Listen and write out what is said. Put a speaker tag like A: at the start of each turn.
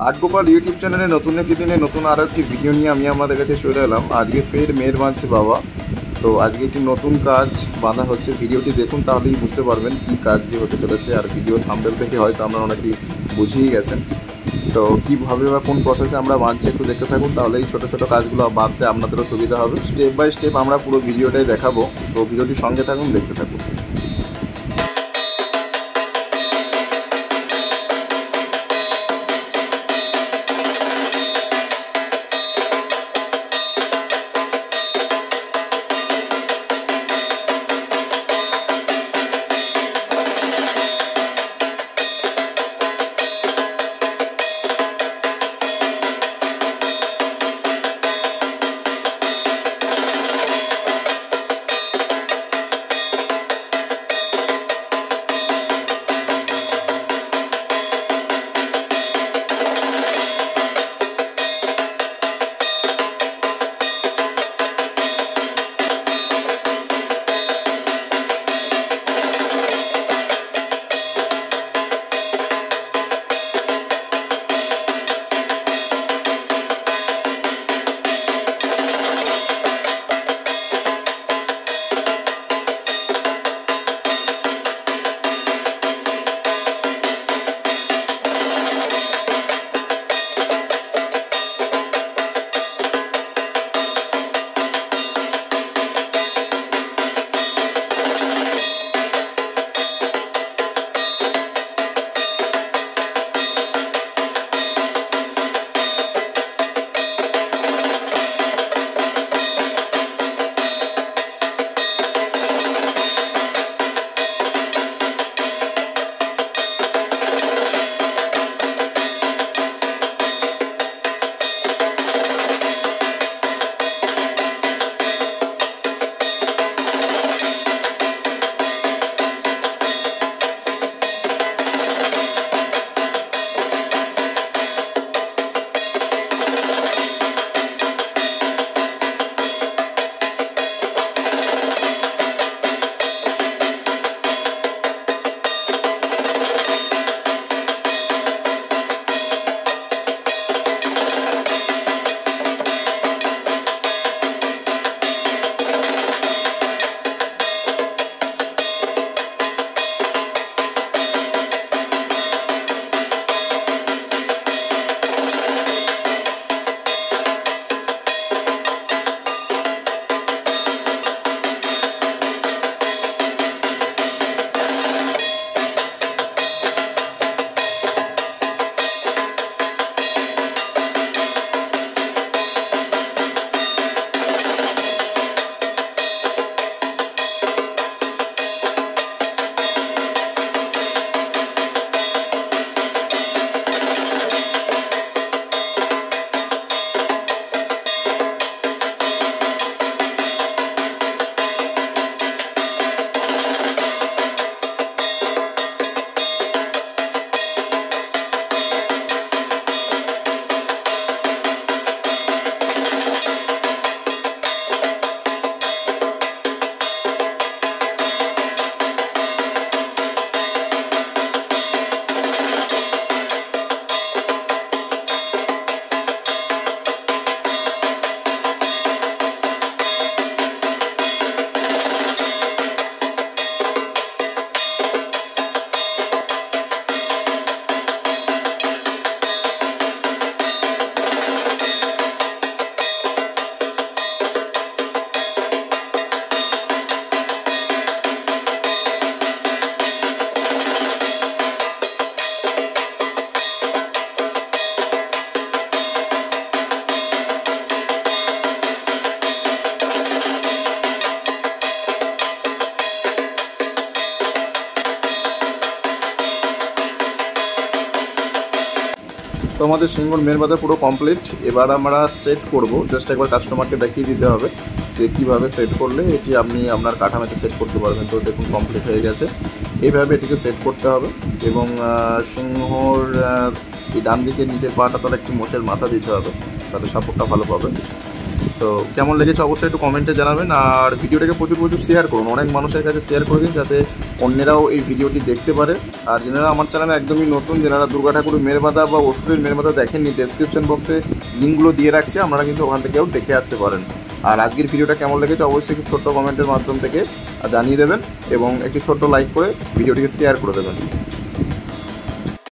A: আট গোপাল ইউটিউব চ্যানেলে নতুন একটি দিনে নতুন আরও একটি ভিডিও নিয়ে আমি আমাদের কাছে চলে এলাম। আজকে ফের মেয়ের বাঁধছে বাবা। তো আজকে একটি নতুন কাজ বাঁধা হচ্ছে, ভিডিওটি দেখুন তাহলেই বুঝতে পারবেন কী কাজটি হতে চলেছে। আর ভিডিও থাম্বনেল থেকে হয়তো আমরা অনেকেই বুঝিয়ে গেছেন। তো কীভাবে বা কোন প্রসেসে আমরা বাঁধছি একটু দেখতে থাকুন, তাহলে এই ছোটো ছোটো কাজগুলো বাঁধতে আপনাদেরও সুবিধা হবে। স্টেপ বাই স্টেপ আমরা পুরো ভিডিওটাই দেখাবো, তো ভিডিওটির সঙ্গে থাকুন, দেখতে থাকুন। তো আমাদের সিঙ্গল মেন বাঁধা পুরো কমপ্লিট। এবার আমরা সেট করব, জাস্ট একবার কাস্টমারকে দেখিয়ে দিতে হবে যে কীভাবে সেট করলে এটি আপনি আপনার কাঠামোতে সেট করতে পারবেন। তো দেখুন কমপ্লিট হয়ে গেছে। এইভাবে এটিকে সেট করতে হবে এবং সিংহর এই ডান দিকের নিচের পাটা তার একটি মোষের মাথা দিতে হবে, তাতে সাপোর্টটা ভালো পাবে। তো কেমন লেগেছে অবশ্যই একটু কমেন্টে জানাবেন, আর ভিডিওটাকে প্রচুর প্রচুর শেয়ার করুন, অনেক মানুষের কাছে শেয়ার করে দিন যাতে অন্যেরাও এই ভিডিওটি দেখতে পারে। আর যারা আমার চ্যানেলে একদমই নতুন, যারা দুর্গা ঠাকুরের মেরমাথা বা অসুরের মেরমাথা দেখেননি, ডেসক্রিপশন বক্সে লিঙ্কগুলো দিয়ে রাখছি, আপনারা কিন্তু ওখান থেকেও দেখে আসতে পারেন। আর আজকের ভিডিওটা কেমন লেগেছে অবশ্যই একটি ছোট্ট কমেন্টের মাধ্যম থেকে জানিয়ে দেবেন এবং একটি ছোট্ট লাইক করে ভিডিওটিকে শেয়ার করে দেবেন।